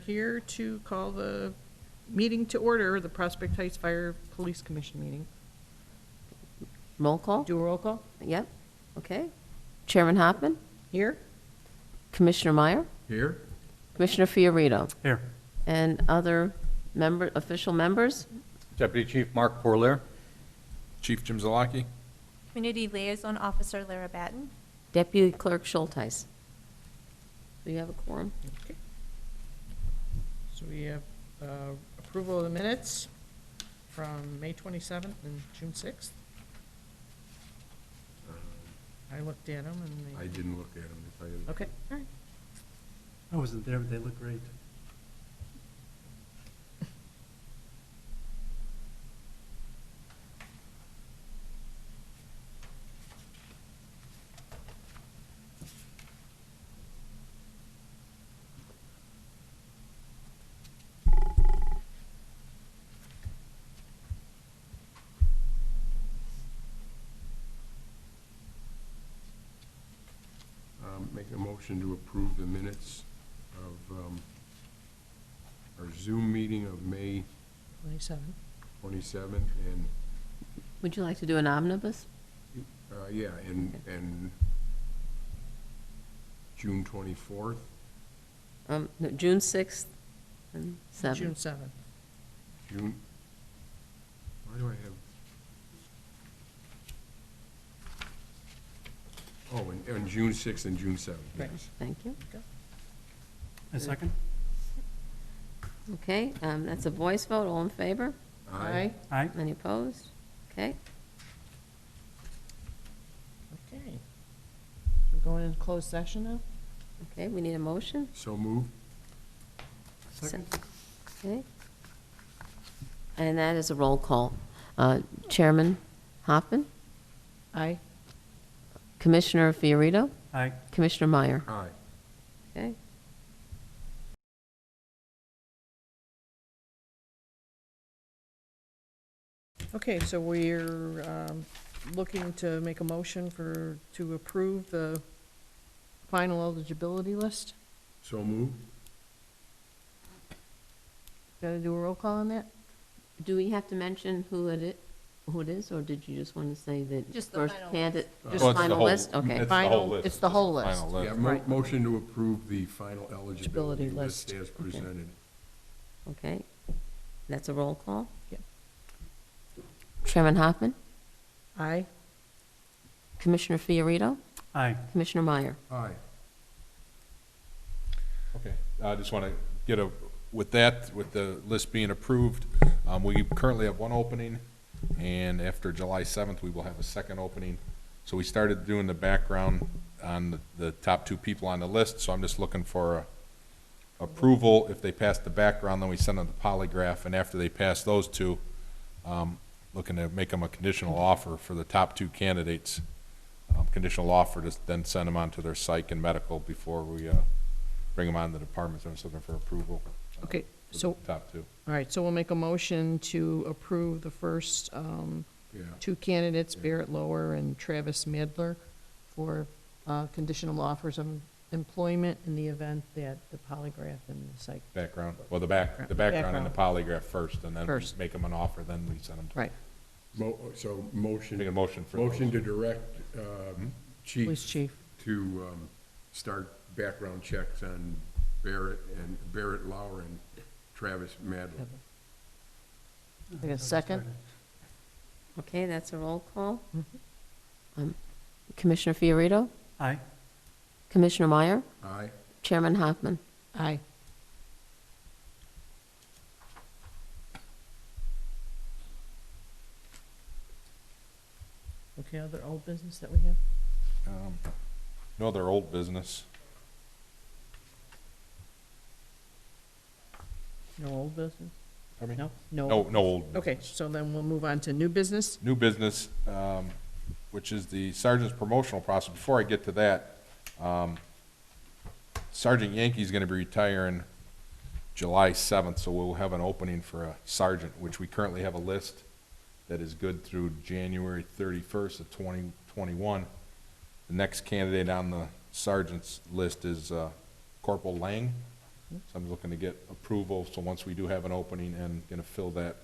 here to call the meeting to order, the Prospect Heights Fire Police Commission meeting. Roll call? Do a roll call? Yep. Okay. Chairman Hoffman? Here? Commissioner Meyer? Here? Commissioner Fiorito? Here. And other official members? Deputy Chief Mark Porler. Chief Jim Zalaki? Community Liaison Officer Lara Batten. Deputy Clerk Schulteis? Do you have a quorum? Okay. So we have approval of the minutes from May 27th and June 6th. I looked at them and I they, didn't look at them, to tell you the okay, all right. I wasn't there, but they look great. Make a motion to approve the minutes of our Zoom meeting of May 27. 27th and, Would you like to do an omnibus? yeah, and June 24th. No, June 6th and June 7th. 7th. June, why do I have? Oh, and June 6th and June 7th, Right. yes. Thank you. A second? Okay, that's a voice vote. All in favor? Aye. Aye. Any opposed? Okay. Okay. We're going into closed session now? Okay, we need a motion. So moved. Second? Okay. And that is a roll call. Chairman Hoffman? Aye. Commissioner Fiorito? Aye. Commissioner Meyer? Aye. Okay. Okay, so we're looking to make a motion to approve the final eligibility list. So moved. Got to do a roll call on that? Do we have to mention who it is, or did you just want to say that Just the first final candidate? list. Just Well, it's final list? Okay. It's the Final- whole list. it's the whole It's the list. final Yeah, list. motion to approve the final eligibility list. list as presented. Okay. That's a roll call? Yep. Chairman Hoffman? Aye. Commissioner Fiorito? Aye. Commissioner Meyer? Aye. Okay, I just want to get with the list being approved, we currently have one opening, and after July 7th, we will have a second opening. So we started doing the background on the top two people on the list, so I'm just looking for approval. If they pass the background, then we send them the polygraph, and after they pass those two, looking to make them a conditional offer for the top two candidates. Conditional offer to then send them on to their psych and medical before we bring them on to the department. So I'm just looking for approval. Okay, for so, the top two. all right, so we'll make a motion to approve the first Yeah. two candidates, Barrett Lower and Travis Madler, for conditional offers of employment in the event that the polygraph and the psych. Background, well, the background and the polygraph first, and then First. make them an offer, then we send them. Right, So Make a motion, motion for motion those. to direct police chief chief. to start background checks on Barrett Lauer and Travis Madler. Like a second? Okay, that's a roll call. Mhm. Commissioner Fiorito? Aye. Commissioner Meyer? Aye. Chairman Hoffman? Aye. Okay, other old business that we have? No other old business. No old business? Pardon me? No? No old. Okay, business. so then we'll move on to new business. New business, which is the sergeant's promotional process. Before I get to that, Sergeant Yankee's gonna be retiring July 7th, so we'll have an opening for a sergeant, which we currently have a list that is good through January 31st of 2021. The next candidate on the sergeant's list is Corporal Lang. So I'm looking to get approval, so once we do have an opening and gonna fill that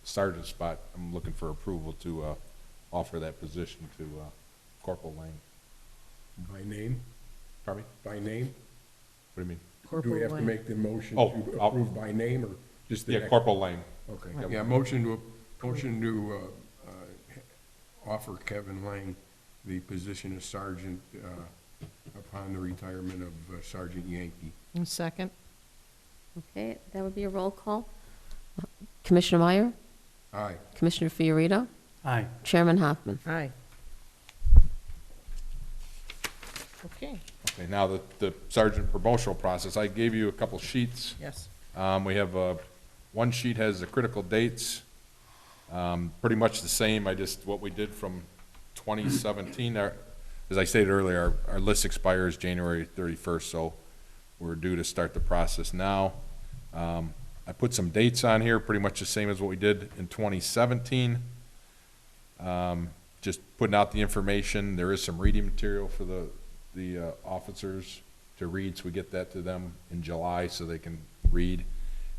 sergeant spot, I'm looking for approval to, offer that position to, Corporal Lang. By name? Pardon me? By name? What do you mean? Do we have to Lang. make the motion Oh, to I'll- approve by name or just the Yeah, next? Corporal Lang. Okay, Yep. yeah, motion to offer Kevin Lang the position of sergeant upon the retirement of Sergeant Yankee. And second? Okay, that would be a roll call. Commissioner Meyer, Aye. Commissioner Fiorito, Aye. Chairman Hoffman. Aye. Okay, Okay, now the sergeant promotional process, I gave you a couple sheets. yes. We have, one sheet has the critical dates, pretty much the same, what we did from 2017. As I stated earlier, our list expires January 31st, so we're due to start the process now. I put some dates on here, pretty much the same as what we did in 2017. Just putting out the information. There is some reading material for the officers to read, so we get that to them in July so they can read.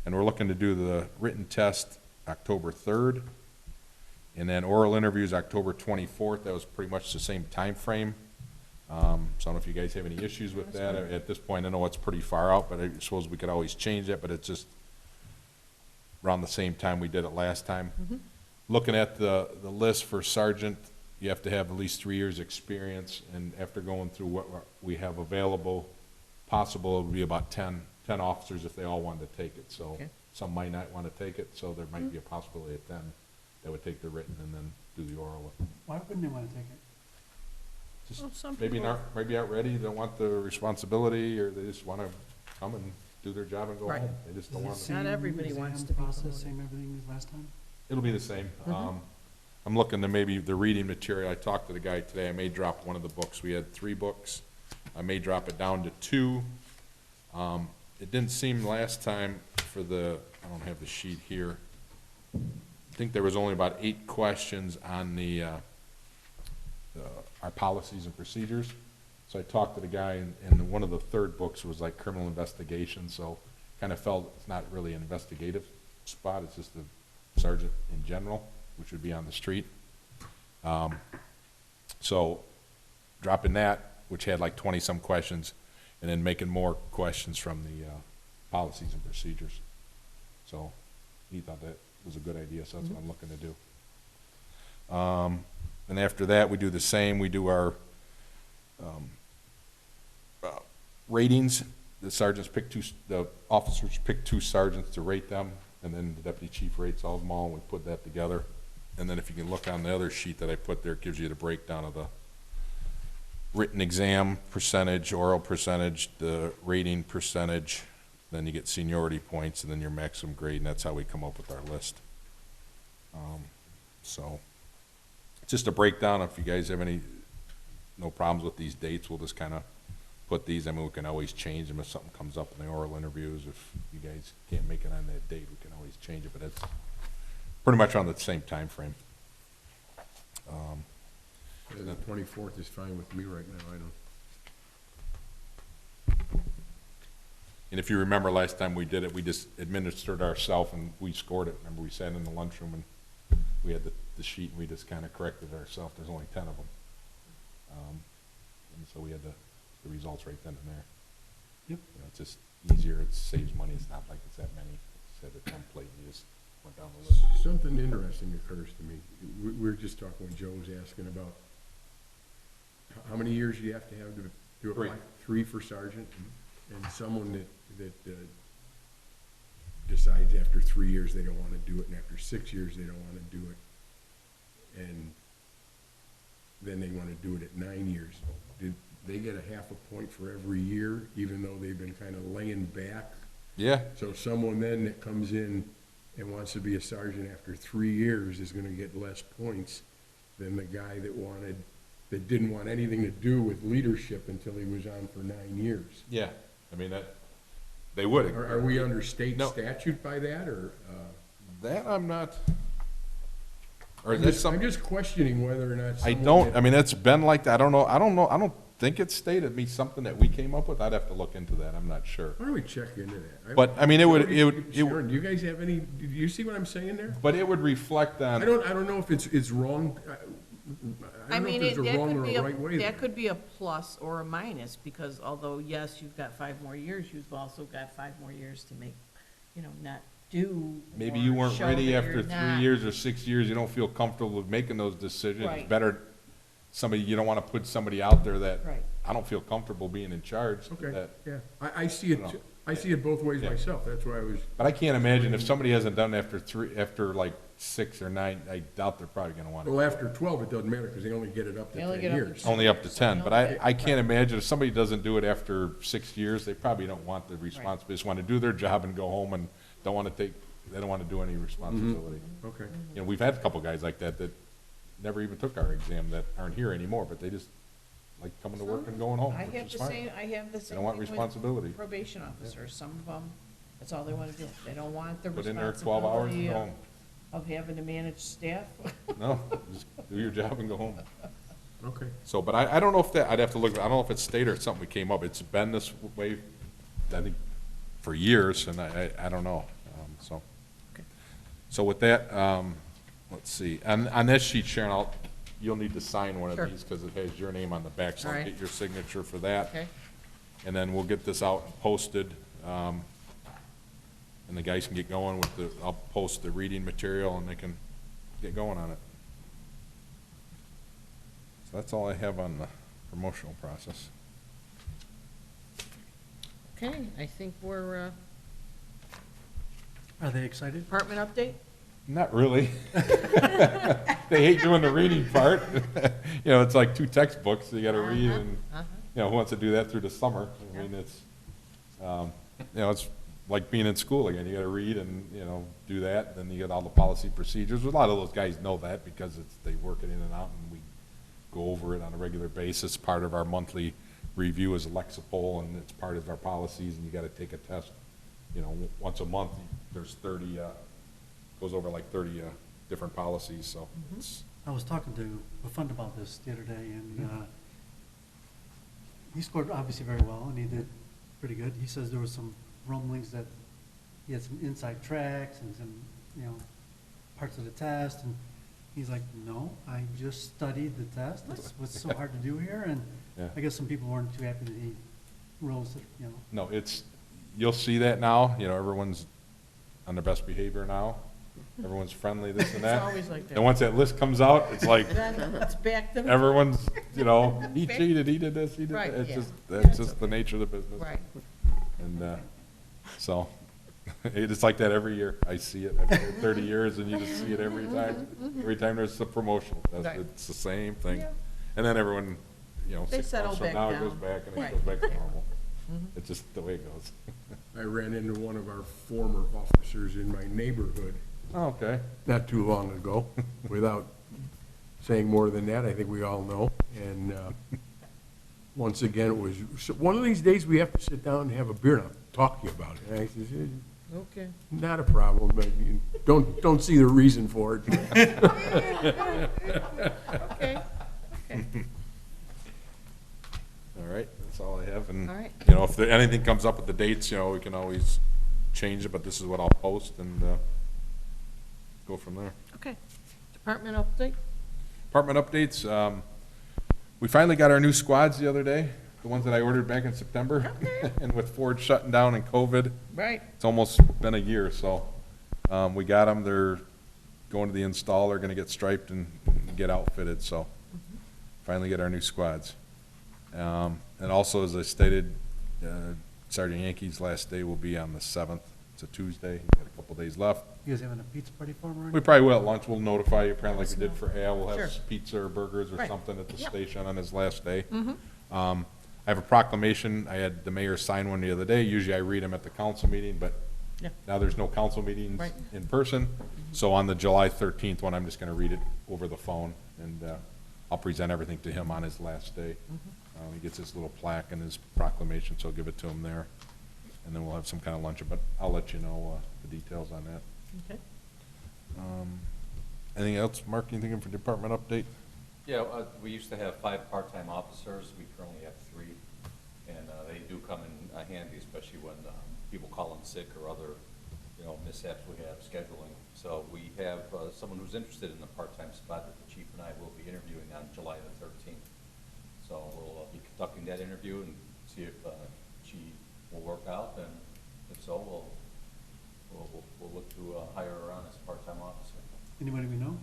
And we're looking to do the written test October 3rd, and then oral interviews October 24th. That was pretty much the same time frame. So I don't know if you guys have any issues with that. At this point, I know it's pretty far out, but I suppose we could always change that, but it's just around the same time we did it last time. Looking at the list for sergeant, you have to have at least 3 years' experience, and after going through what we have available, possible, it would be about 10 officers if they all wanted to take it. So Okay. some might not want to take it, so there might be a possibility of 10 that would take the written and then do the oral. Why wouldn't they want to take it? Just Well, some maybe people- not, maybe aren't ready, don't want the responsibility, or they just want to come and do their job and go Right. home. They just don't want to. Not everybody wants to be Process, promoted. same everything as last time? It'll be the same. Mhm. I'm looking to maybe the reading material, I talked to the guy today, I may drop one of the books. We had 3 books. I may drop it down to 2. It didn't seem last time for I don't have the sheet here. I think there was only about 8 questions on our policies and procedures. So I talked to the guy, and one of the third books was like criminal investigation, so kind of felt it's not really an investigative spot, it's just a sergeant in general, which would be on the street. So dropping that, which had like 20-some questions, and then making more questions from the policies and procedures. So he thought that was a good idea, so that's what I'm looking to do. And after that, we do the same. We do our ratings. The sergeants pick the officers pick 2 sergeants to rate them, and then the deputy chief rates all of them all, and we put that together. And then if you can look on the other sheet that I put there, it gives you the breakdown of the written exam percentage, oral percentage, the rating percentage, then you get seniority points, and then your maximum grade, and that's how we come up with our list. So, just a breakdown. If you guys have no problems with these dates, we'll just kind of put these. I mean, we can always change them if something comes up in the oral interviews. If you guys can't make it on that date, we can always change it, but it's pretty much on the same time frame. Yeah, the 24th is fine with me right now, I don't. And if you remember last time we did it, we just administered ourselves and we scored it. Remember, we sat in the lunchroom and we had the sheet and we just kind of corrected ourselves. There's only 10 of them. And so we had the results right then and there. Yep. You know, it's just easier, it saves money, it's not like it's that many. Set a template and you just went down the list. Something interesting occurs to me. We were just talking when Joe was asking about how many years you have to apply? 3. 3 for sergeant, and someone that decides after 3 years they don't want to do it, and after 6 years they don't want to do it, and then they want to do it at 9 years. Did they get a half a point for every year, even though they've been kind of laying back? Yeah, So someone then that comes in and wants to be a sergeant after 3 years is gonna get less points than the guy that didn't want anything to do with leadership until he was on for 9 years. yeah. I mean, they would. Are we under state No. statute by that, or? That I'm not, or is I'm that just something? questioning whether or not I someone don't, that- I mean, it's been like that. I don't know. I don't think it's state, it'd be something that we came up with, I'd have to look into that, I'm not sure. Why don't we check into that? But, I mean, it would, Sharon, do you guys have any, do you see what I'm saying there? but it would reflect I on, don't know if it's wrong. I don't know if there's a that wrong could or be a right way there. that could be a plus or a minus, because although, yes, you've got 5 more years, you've also got 5 more years to make, not do. maybe or you weren't show ready that after you're 3 not- years or 6 years, you don't feel comfortable with making those decisions. It's Right. better, you don't wanna put somebody out there that, Right. I don't feel comfortable being in charge. Okay, that- yeah. I see it, No. I see it both ways Yeah. myself. That's why I was, But I can't imagine if somebody hasn't done it after like 6 or 9, I doubt they're probably gonna want well, it. after 12, it doesn't matter because they only get it up to They only 10 get up to years. 10. Only up to 10, but Okay. I can't imagine if somebody doesn't do it after 6 years, they probably don't want the responsibility, just wanna do their job and go home and don't wanna they don't wanna do any responsibility. Okay. You know, we've had a couple guys like that never even took our exam that aren't here anymore, but they just like coming to work and going home, I which have is the fine. same, I have the They same don't want thing with responsibility. probation officers. Some of them, that's all they wanna do. They don't want the Put in there 12 hours and responsibility go of, home. of having to manage staff. No, just do your job and go home. Okay. So, but I don't know if that, I'd have to look, I don't know if it's state or it's something we came up, it's been this way, I think, for years, and I don't know, so. Okay. So with that, let's see, on this sheet, Sharon, you'll need to sign one Sure. of these, because it has your name on the back, so All I'll right. get your signature for that. Okay, And then we'll get this out and posted, and the guys can get going with I'll post the reading material, and they can get going on it. So that's all I have on the promotional process. okay, I think we're, Are they excited? department update? Not really. They hate doing the reading part. You know, it's like 2 textbooks you gotta read, and, Uh-huh. you know, who wants to do that through the summer? I mean, it's, you know, it's like being in school again. You gotta read and, you know, do that, then you get all the policy procedures. A lot of those guys know that because they work it in and out, and we go over it on a regular basis. Part of our monthly review is Lexipol, and it's part of our policies, and you gotta take a test, you know, once a month. There's 30, goes over like 30 different policies, so it's, I was talking to a friend about this the other day, and he scored obviously very well, and he did pretty good. He says there was some rumblings that he had some inside tracks and some, parts of the test, and he's like, no, I just studied the test. That's what's so hard to do here, and yeah. I guess some people weren't too happy that he rose, No, you'll see that now, you know, everyone's on their best behavior now. Everyone's friendly, this and It's that. always like that. And once that list comes out, it's like, Then it's back to. everyone's, you know, he cheated, he did this, he did Right, that. It's yeah. just, Yeah, that's it's just the nature of the business. Right. And, so, it's like that every year. I see it. I've been here 30 years, and you just see it every time. Every time there's a promotional, Right. it's the same thing. Yeah. And then everyone, you know, They 6 settle months from back now, it goes down. back, and it Right. goes back to normal. Mhm. It's just the way it goes. I ran into one of our former officers in my neighborhood Oh, okay. not too long ago, without saying more than that, I think we all know. And once again, it was, so one of these days, we have to sit down and have a beer and I'll talk to you about it. And I said, Okay. not a problem, but you don't see the reason for it. Okay, okay. All right, that's all I have. And, All right. you know, if anything comes up with the dates, you know, we can always change it, but this is what I'll post and go from there. Okay. Department update? Department updates, we finally got our new squads the other day, the ones that I ordered back in September. And with Ford shutting down and COVID, Right. it's almost been a year, so we got them. They're going to the installer, gonna get striped and get outfitted, so finally get our new squads. And also, as I stated, Sergeant Yankee's last day will be on the 7th. It's a Tuesday. He's got a couple days left. You guys having a pizza party for him or We anything? probably will at lunch. We'll notify you, apparently like we did for Al. We'll Sure. have pizza or burgers or Right. something at the Yep. station on his last day. Mm-hmm. I have a proclamation. I had the mayor sign one the other day. Usually I read them at the council meeting, but Yeah. now there's no council meetings Right. in person. So on the July 13th one, I'm just gonna read it over the phone, and I'll present everything to him on his last day. He gets his little plaque and his proclamation, so I'll give it to him there. And then we'll have some kind of luncheon, but I'll let you know the details on that. Okay. Anything else, Mark, anything for department update? Yeah, we used to have 5 part-time officers. We currently have 3. And they do come in handy, especially when people call in sick or other, mishaps we have scheduling. So we have someone who's interested in the part-time spot that the chief and I will be interviewing on July the 13th. So we'll be conducting that interview and see if she will work out, and if so, we'll look to hire her on as a part-time officer. Anybody we know?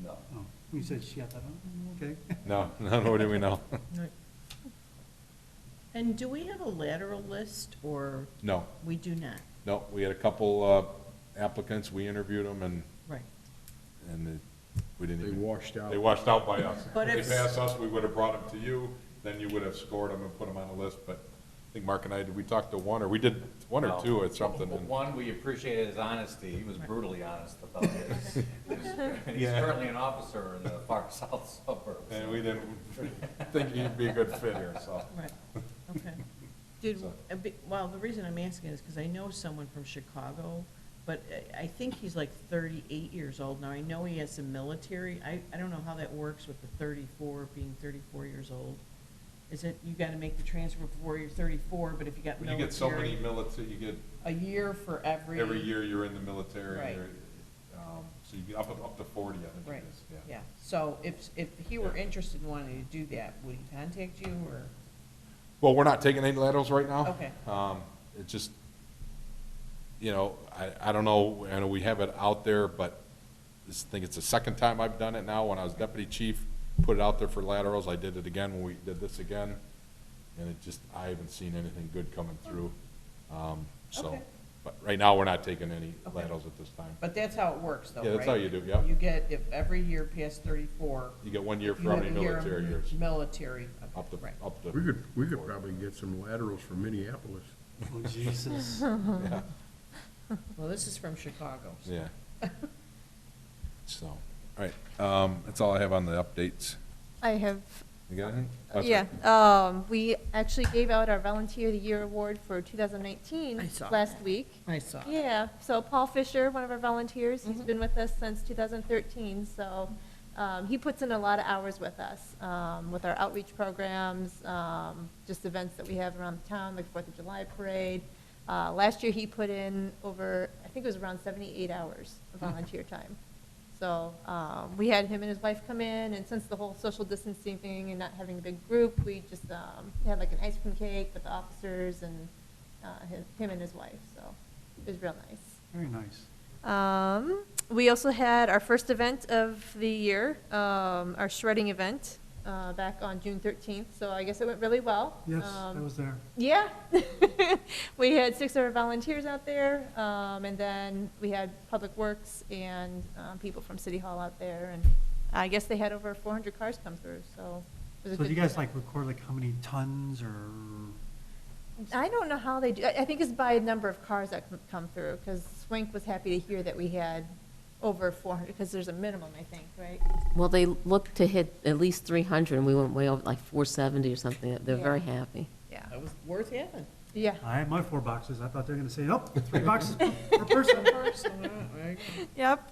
No. Oh, you said she had that on, okay. No, nobody we know. Right. And do we have a lateral list, or No, we do not? no, we had a couple applicants, we interviewed them, and Right. we didn't They even. washed out. They washed out by us. But If they if- passed us, we would have brought them to you, then you would have scored them and put them on the list, but I think Mark and I, did we talk to one, or we did one or No. two or something? and- One, we appreciated his honesty. He was brutally honest about his he's Yeah. currently an officer in the far south suburbs. And we didn't think he'd be a good fit here, so. Right, okay. Did, So- well, the reason I'm asking is because I know someone from Chicago, but I think he's like 38 years old now. I know he has some military. I don't know how that works with the 34, being 34 years old. Is it, you gotta make the transfer before you're 34, but if you got You get so many military, military, you get, a year for every. every year you're in the military, Right. so you get up to 40, I think Right, it is, yeah. yeah. So if he were Yeah. interested in wanting to do that, would he contact you, or? Well, we're not taking any laterals right now. Okay. It just, I don't know, I know we have it out there, but I think it's the second time I've done it now. When I was deputy chief, put it out there for laterals. I did it again when we did this again. And it just, I haven't seen anything good coming through. So, Okay. but right now, we're not taking any Okay. laterals at this time. But that's how it works, though, right? Yeah, that's how you do, yeah. You get, if every year past 34. You get 1 year you for how have many a year military of years. Military, Up okay, to, right. up to. We could probably get some laterals from Minneapolis. Oh, Jesus. Yeah, Well, this is from Chicago. so- yeah. So, all right, that's all I have on the updates. I have, You got anything? Oh, sorry. yeah, we actually gave out our Volunteer of the Year award for 2019 I saw last that. week. I saw. Yeah, so Paul Fisher, one of our volunteers, he's Mhm. been with us since 2013, so he puts in a lot of hours with us, with our outreach programs, just events that we have around the town, like 4th of July parade. Last year, he put in over, I think it was around 78 hours of volunteer time. So we had him and his wife come in, and since the whole social distancing thing and not having a big group, we just had like an ice cream cake with the officers and him and his wife, so it was real nice. Very nice. We also had our first event of the year, our shredding event, back on June 13th, so I guess it went really well. Yes, I was there. Yeah. We had 6 of our volunteers out there, and then we had Public Works and people from City Hall out there, and I guess they had over 400 cars come through, so it was a So good do you guys turnout. record how many tons or? I don't know how they do, I think it's by number of cars that come through, because Swank was happy to hear that we had over 400, because there's a minimum, I think, right? Well, they looked to hit at least 300, and we went way over, like 470 or something. They're very Yeah. happy. Yeah. That was worth having. Yeah. I had my 4 boxes. I thought they were gonna say, nope, 3 boxes per person. Yep.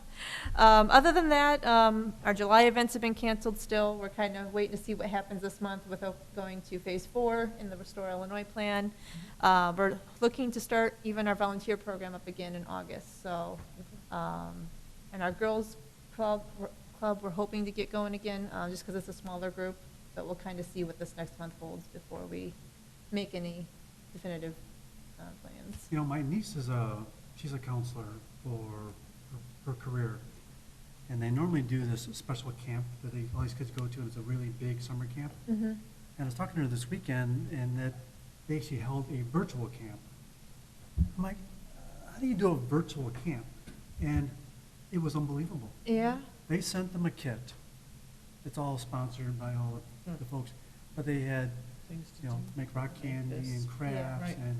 Other than that, our July events have been canceled still. We're kind of waiting to see what happens this month with going to Phase 4 in the Restore Illinois plan. We're looking to start even our volunteer program up again in August, so, and our girls' club, we're hoping to get going again, just because it's a smaller group, but we'll kind of see what this next month holds before we make any definitive plans. You know, my niece she's a counselor for her career. And they normally do this special camp that all these kids go to, and it's a really big summer camp. Mm-hmm. And I was talking to her this weekend, and that they actually held a virtual camp. I'm like, how do you do a virtual camp? And it was unbelievable. Yeah? They sent them a kit. It's all sponsored by all the folks. But they had, Things to you know, do. make rock candy This. and crafts, right. and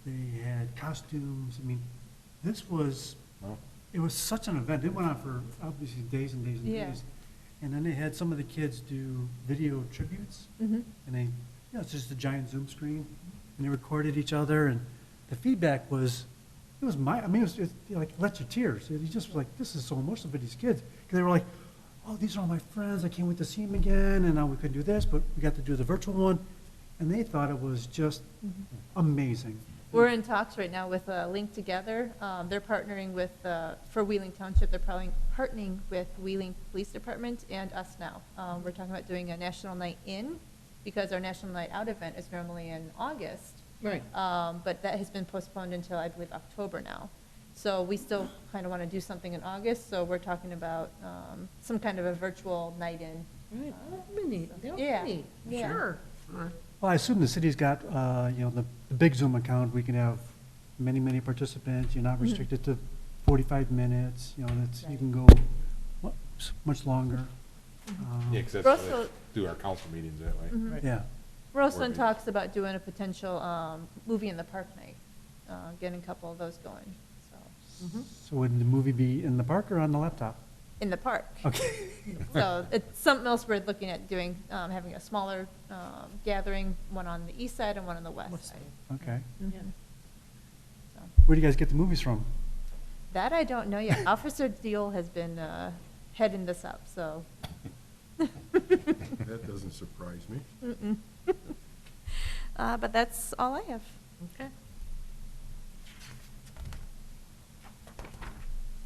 they had costumes. I mean, this was, Well, it was such an event. It went on for obviously days and days and Yeah. days. And then they had some of the kids do video tributes, Mm-hmm. and they, it's just a giant Zoom screen, and they recorded each other, and the feedback was, it was like, let your tears. It just was like, this is so emotional for these kids. Because they were like, oh, these are all my friends, I can't wait to see them again, and now we could do this, but we got to do the virtual one, and they thought it was just amazing. We're in talks right now with Link Together. They're partnering with, for Wheeling Township, they're probably partnering with Wheeling Police Department and us now. We're talking about doing a National Night In, because our National Night Out event is normally in August. Right. But that has been postponed until, I believe, October now. So we still kind of want to do something in August, so we're talking about some kind of a virtual night in. Right, that would be neat, that would be Yeah, neat, yeah. sure. Well, I assume the city's got, the big Zoom account, we can have many, many participants, you're not restricted to 45 minutes, you can go much longer. Yeah, 'cause that's We're how they also- do our council meetings that way. Yeah, We're also in Working. talks about doing a potential movie in the park night, getting a couple of those going, so, so would the movie be in the park or on the laptop? in the park. Okay. So it's something else we're looking at doing, having a smaller gathering, one on the east side and one on the west side. Okay. Mhm. So, Where do you guys get the movies from? that I don't know yet. Officer Deal has been heading this up, so. That doesn't surprise me. But that's all I have. Okay.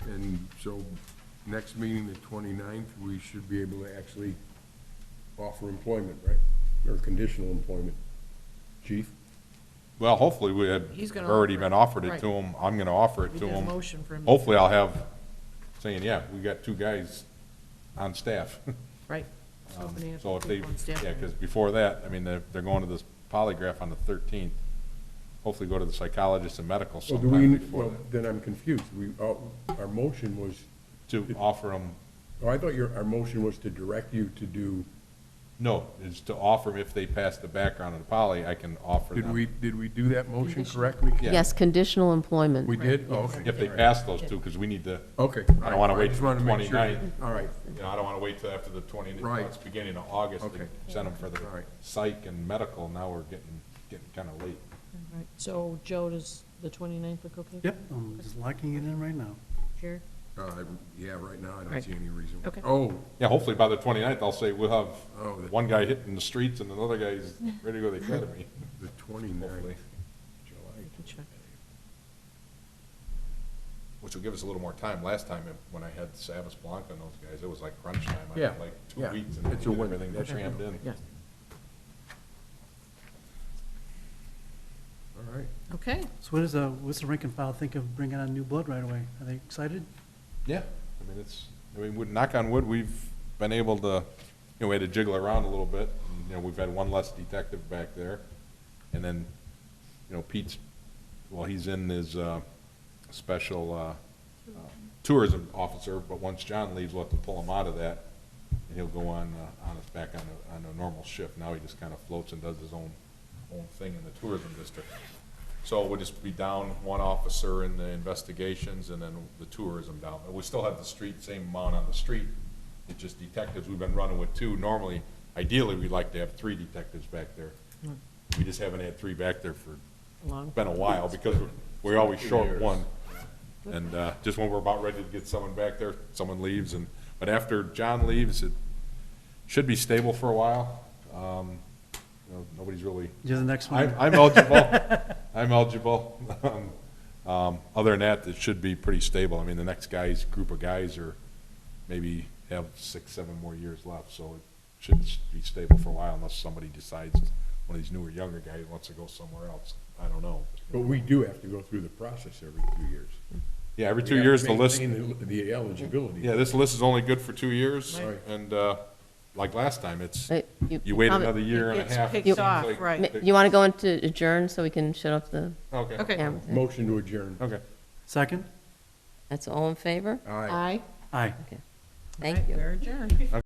And so, next meeting, the 29th, we should be able to actually offer employment, right? Or conditional employment. Chief? Well, hopefully we have He's gonna already offer been it. offered it Right. to them. I'm gonna offer it We to did a them. motion for him. Hopefully I'll have, saying, yeah, we got 2 guys on staff. Right. So if they have So if they, people on staff, yeah, because before that, I mean, they're going to this polygraph on the 13th. Hopefully go to the psychologist and medical Well, do sometime we, before well, that. then I'm confused. Our motion was, To offer them, oh, I thought our motion was to direct you to do, no, is to offer them if they pass the background in the poly, I can offer them. did we do that motion correctly? Yeah. Yes, conditional employment. We did? Oh, okay. If they pass those 2, because we need to, Okay. I don't wanna wait just till wanted the to make sure. 29th. All right, you know, I don't want to wait till after the 20, Right. it's beginning of August to Okay. send them for the All right. psych and medical. Now we're getting kind of late. Right. So Joe, does the 29th look okay? Yep, I'm just locking it in right now. Sure. yeah, right now, I don't Right. see any reason. Okay. Oh, Yeah, hopefully by the 29th, I'll say we'll have Oh, the- one guy hitting the streets and another guy's ready to go to the academy. the 29th. Hopefully. We can check. Which will give us a little more time. Last time, when I had Savas Blanca and those guys, it was like crunch time. I Yeah, had like 2 yeah. weeks and It's a get win. everything That's crammed in. Yes. All right. Okay. So what's the rank and file think of bringing on new blood right away? Are they excited? Yeah, knock on wood, we've been able to, we had to jiggle around a little bit. And, we've had one less detective back there. And then, Pete's, well, he's in his special tourism officer, but once John leaves, we'll have to pull him out of that. And he'll go on back on a normal shift. Now he just kind of floats and does his own thing in the tourism district. So we'll just be down one officer in the investigations and then the tourism down. But we still have the same amount on the street. It's just detectives, we've been running with 2. Normally, ideally, we'd like to have 3 detectives back there. We just haven't had 3 back there for, Long. been a while because we're always short one. And just when we're about ready to get someone back there, someone leaves. But after John leaves, it should be stable for a while. Nobody's really. You're the next one. I'm eligible. I'm eligible. Other than that, it should be pretty stable. I mean, the next group of guys are maybe have 6, 7 more years left, so it should be stable for a while unless somebody decides, one of these newer, younger guys wants to go somewhere else. I don't know. But we do have to go through the process every 2 years. Yeah, every We 2 have to years, the list, maintain the eligibility. yeah, this list is only good for 2 years. Right. And like last time, it's, Wait, you wait um, another year and a It's half. picked it seems off, like- right. You want to go into adjourn so we can shut off the Okay. Okay. camera? Motion to adjourn. Okay. Second? That's all in favor? Aye. Aye. Aye. Thank you. We're adjourned.